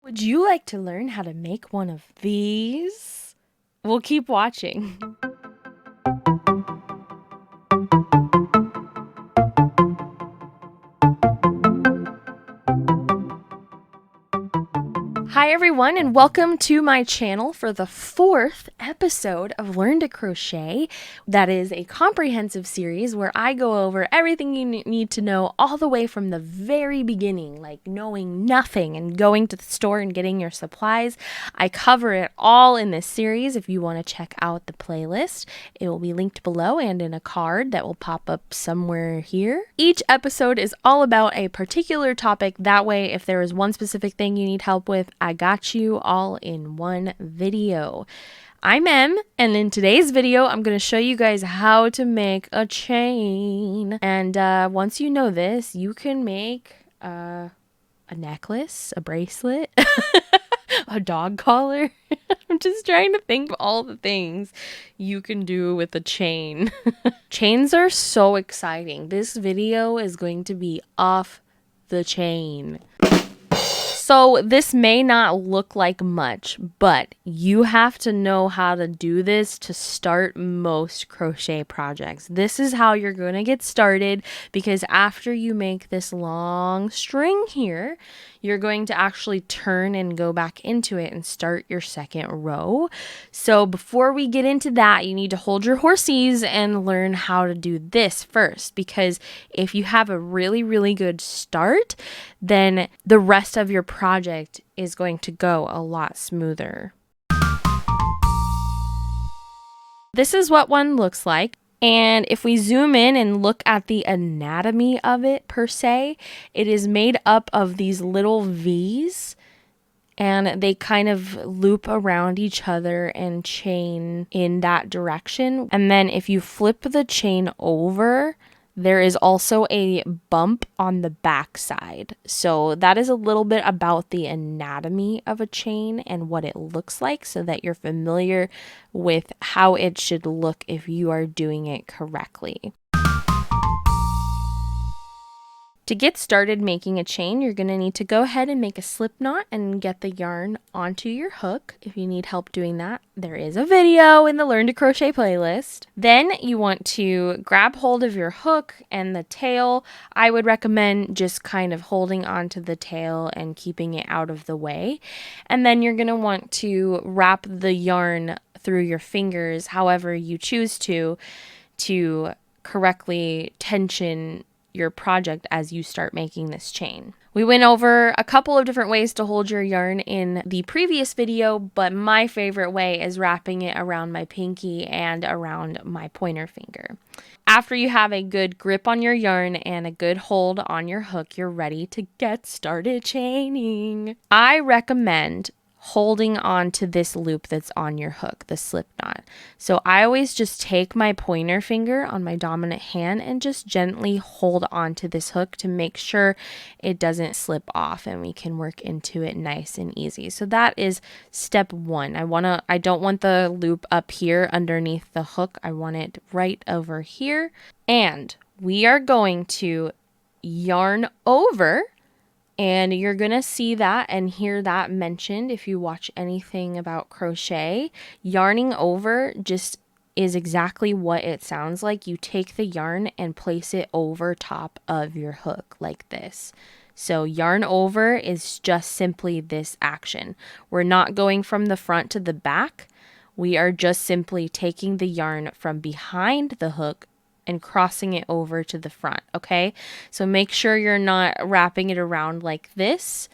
Would you like to learn how to make one of these? Well, keep watching. Hi everyone, and welcome to my channel for the 4th episode of Learn to Crochet. That is a comprehensive series where I go over everything you need to know all the way from the very beginning, like knowing nothing and going to the store and getting your supplies. I cover it all in this series. If you want to check out the playlist, it will be linked below and in a card that will pop up somewhere here. Each episode is all about a particular topic. That way, if there is one specific thing you need help with, I got you all in one video. I'm Em, and in today's video, I'm going to show you guys how to make a chain. And once you know this, you can make a necklace, a bracelet, a dog collar. I'm just trying to think of all the things you can do with a chain. Chains are so exciting. This video is going to be off the chain. So this may not look like much, but you have to know how to do this to start most crochet projects. This is how you're going to get started, because after you make this long string here, you're going to actually turn and go back into it and start your second row. So before we get into that, you need to hold your horses and learn how to do this first, because if you have a really, really good start, then the rest of your project is going to go a lot smoother. This is what one looks like. And if we zoom in and look at the anatomy of it per se, it is made up of these little V's, and they kind of loop around each other and chain in that direction. And then if you flip the chain over, there is also a bump on the back side. So that is a little bit about the anatomy of a chain and what it looks like, so that you're familiar with how it should look if you are doing it correctly. To get started making a chain, you're going to need to go ahead and make a slip knot and get the yarn onto your hook. If you need help doing that, there is a video in the Learn to Crochet playlist. Then you want to grab hold of your hook and the tail. I would recommend just kind of holding onto the tail and keeping it out of the way. And then you're going to want to wrap the yarn through your fingers however you choose to correctly tension your project as you start making this chain. We went over a couple of different ways to hold your yarn in the previous video, but my favorite way is wrapping it around my pinky and around my pointer finger. After you have a good grip on your yarn and a good hold on your hook, you're ready to get started chaining. I recommend holding on to this loop that's on your hook, the slip knot. So I always just take my pointer finger on my dominant hand and just gently hold on to this hook to make sure it doesn't slip off and we can work into it nice and easy. So that is step one. I don't want the loop up here underneath the hook. I want it right over here. And we are going to yarn over. And you're going to see that and hear that mentioned if you watch anything about crochet. Yarning over just is exactly what it sounds like. You take the yarn and place it over top of your hook like this. So yarn over is just simply this action. We're not going from the front to the back. We are just simply taking the yarn from behind the hook and crossing it over to the front, okay? So make sure you're not wrapping it around like this.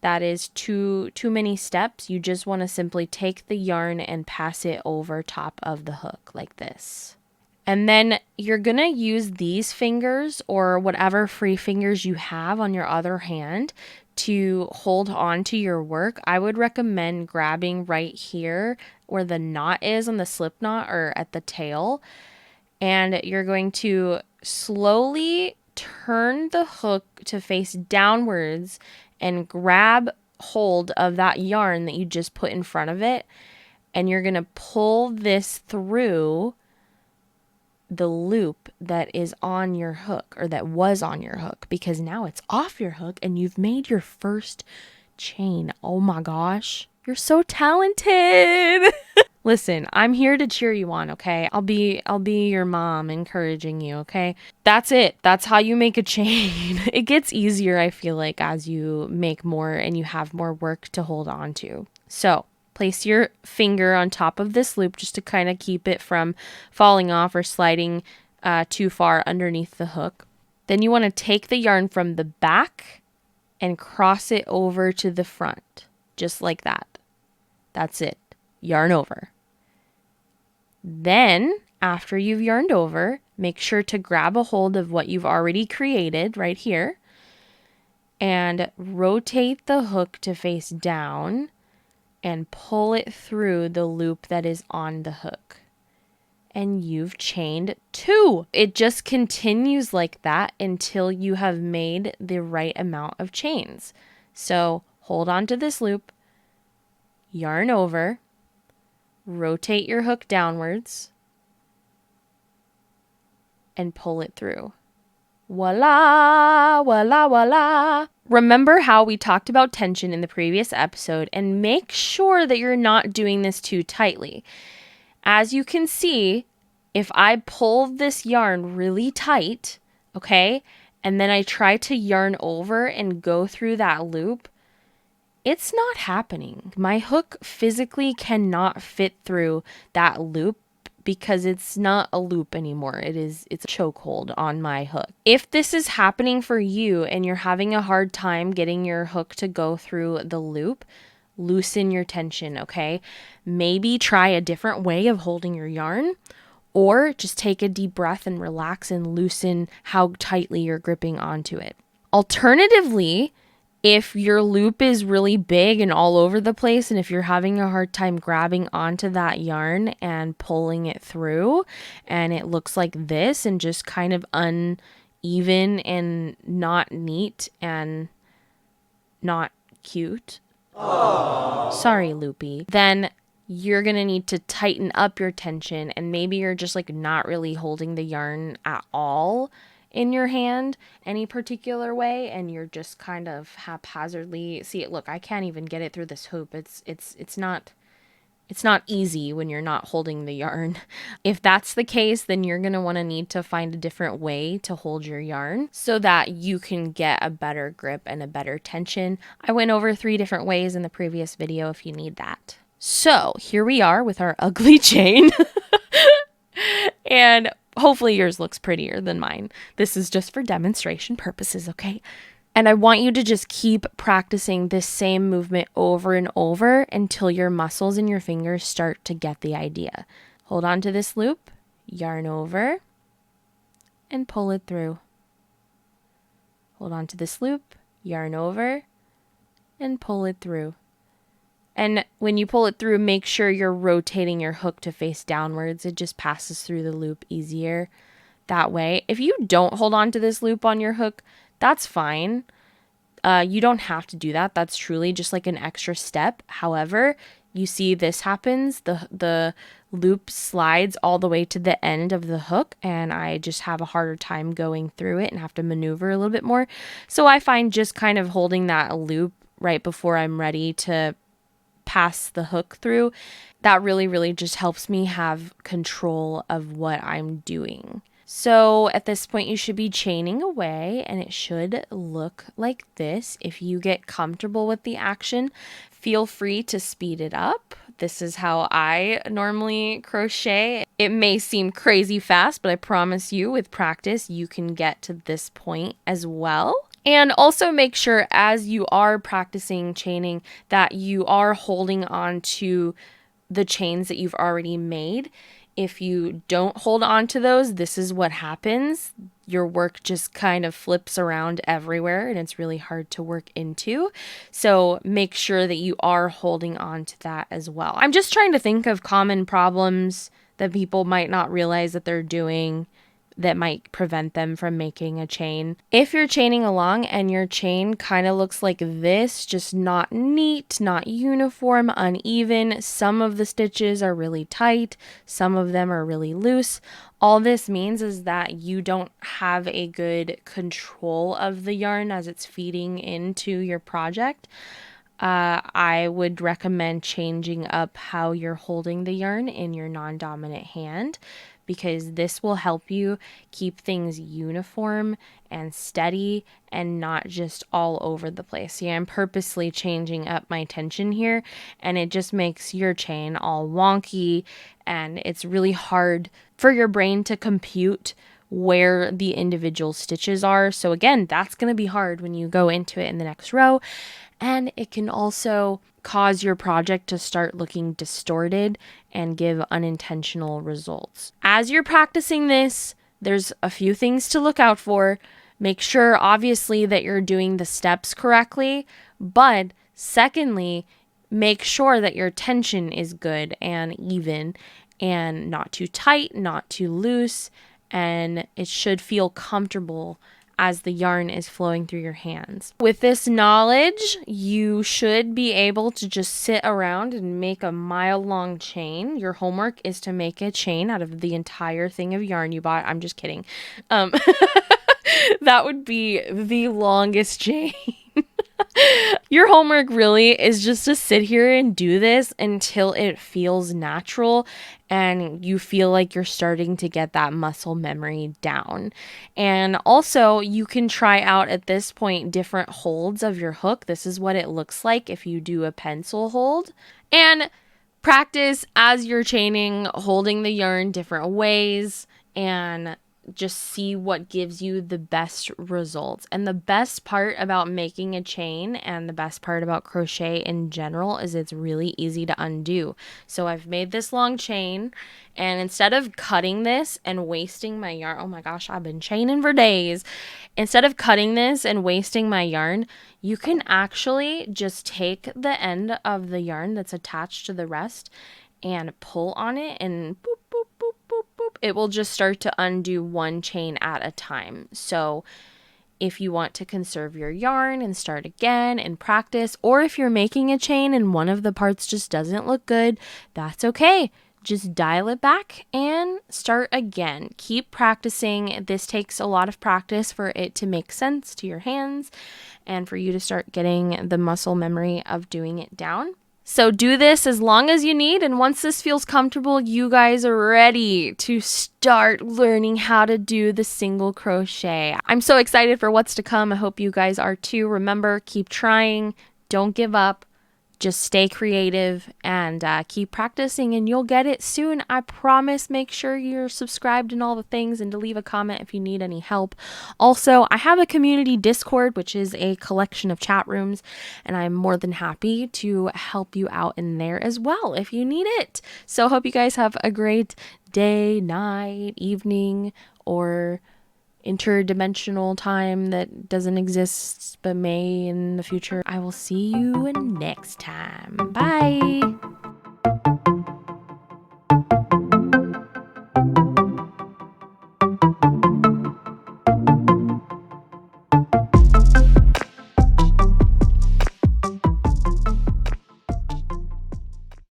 That is too many steps. You just want to simply take the yarn and pass it over top of the hook like this. And then you're going to use these fingers or whatever free fingers you have on your other hand to hold on to your work. I would recommend grabbing right here where the knot is on the slip knot or at the tail. And you're going to slowly turn the hook to face downwards and grab hold of that yarn that you just put in front of it. And you're going to pull this through the loop that is on your hook, or that was on your hook, because now it's off your hook and you've made your first chain. Oh my gosh. You're so talented. Listen, I'm here to cheer you on, okay? I'll be your mom encouraging you, okay? That's it. That's how you make a chain. It gets easier, I feel like, as you make more and you have more work to hold on to. So, place your finger on top of this loop just to kind of keep it from falling off or sliding too far underneath the hook. Then you want to take the yarn from the back and cross it over to the front, just like that. That's it. Yarn over. Then, after you've yarned over, make sure to grab a hold of what you've already created right here and rotate the hook to face down and pull it through the loop that is on the hook. And you've chained 2. It just continues like that until you have made the right amount of chains. So hold on to this loop, yarn over, rotate your hook downwards, and pull it through. Voila, voila, voila. Remember how we talked about tension in the previous episode, and make sure that you're not doing this too tightly. As you can see, if I pull this yarn really tight, okay, and then I try to yarn over and go through that loop, it's not happening. My hook physically cannot fit through that loop because it's not a loop anymore. It's a chokehold on my hook. If this is happening for you and you're having a hard time getting your hook to go through the loop, loosen your tension, okay? Maybe try a different way of holding your yarn, or just take a deep breath and relax and loosen how tightly you're gripping onto it. Alternatively, if your loop is really big and all over the place, and if you're having a hard time grabbing onto that yarn and pulling it through, and it looks like this and just kind of uneven and not neat and not cute, sorry, loopy, then you're going to need to tighten up your tension, and maybe you're just like not really holding the yarn at all in your hand any particular way, and you're just kind of haphazardly, see it, look, I can't even get it through this hoop. It's not easy when you're not holding the yarn. If that's the case, then you're going to need to find a different way to hold your yarn so that you can get a better grip and a better tension. I went over 3 different ways in the previous video if you need that. So here we are with our ugly chain. And hopefully yours looks prettier than mine. This is just for demonstration purposes, okay? And I want you to just keep practicing this same movement over and over until your muscles and your fingers start to get the idea. Hold on to this loop, yarn over, and pull it through. Hold on to this loop, yarn over, and pull it through. And when you pull it through, make sure you're rotating your hook to face downwards. It just passes through the loop easier that way. If you don't hold on to this loop on your hook, that's fine. You don't have to do that. That's truly just like an extra step. However, you see this happens. The loop slides all the way to the end of the hook, and I just have a harder time going through it and have to maneuver a little bit more. So I find just kind of holding that loop right before I'm ready to pass the hook through, that really just helps me have control of what I'm doing. So at this point you should be chaining away, and it should look like this. If you get comfortable with the action, feel free to speed it up. This is how I normally crochet. It may seem crazy fast, but I promise you with practice you can get to this point as well. And also make sure as you are practicing chaining that you are holding on to the chains that you've already made. If you don't hold on to those, this is what happens. Your work just kind of flips around everywhere, and it's really hard to work into. So make sure that you are holding on to that as well. I'm just trying to think of common problems that people might not realize that they're doing that might prevent them from making a chain. If you're chaining along and your chain kind of looks like this, just not neat, not uniform, uneven, some of the stitches are really tight, some of them are really loose, all this means is that you don't have a good control of the yarn as it's feeding into your project. I would recommend changing up how you're holding the yarn in your non-dominant hand, because this will help you keep things uniform and steady and not just all over the place. Yeah, I'm purposely changing up my tension here, and it just makes your chain all wonky, and it's really hard for your brain to compute where the individual stitches are. So again, that's going to be hard when you go into it in the next row. And it can also cause your project to start looking distorted and give unintentional results. As you're practicing this, there's a few things to look out for. Make sure, obviously, that you're doing the steps correctly, but secondly, make sure that your tension is good and even and not too tight, not too loose, and it should feel comfortable as the yarn is flowing through your hands. With this knowledge, you should be able to just sit around and make a mile-long chain. Your homework is to make a chain out of the entire thing of yarn you bought. I'm just kidding. That would be the longest chain. Your homework really is just to sit here and do this until it feels natural and you feel like you're starting to get that muscle memory down. And also, you can try out at this point different holds of your hook. This is what it looks like if you do a pencil hold. And practice as you're chaining, holding the yarn different ways, and just see what gives you the best results. And the best part about making a chain and the best part about crochet in general is it's really easy to undo. So I've made this long chain, and instead of cutting this and wasting my yarn, oh my gosh, I've been chaining for days. Instead of cutting this and wasting my yarn, you can actually just take the end of the yarn that's attached to the rest and pull on it, and boop, boop, boop, boop, boop. It will just start to undo one chain at a time. So if you want to conserve your yarn and start again and practice, or if you're making a chain and one of the parts just doesn't look good, that's okay. Just dial it back and start again. Keep practicing. This takes a lot of practice for it to make sense to your hands and for you to start getting the muscle memory of doing it down. So do this as long as you need, and once this feels comfortable, you guys are ready to start learning how to do the single crochet. I'm so excited for what's to come. I hope you guys are too. Remember, keep trying, don't give up. Just stay creative and keep practicing, and you'll get it soon. I promise. Make sure you're subscribed and all the things, and to leave a comment if you need any help. Also, I have a community Discord, which is a collection of chat rooms, and I'm more than happy to help you out in there as well if you need it. So hope you guys have a great day, night, evening, or interdimensional time that doesn't exist but may in the future. I will see you next time. Bye.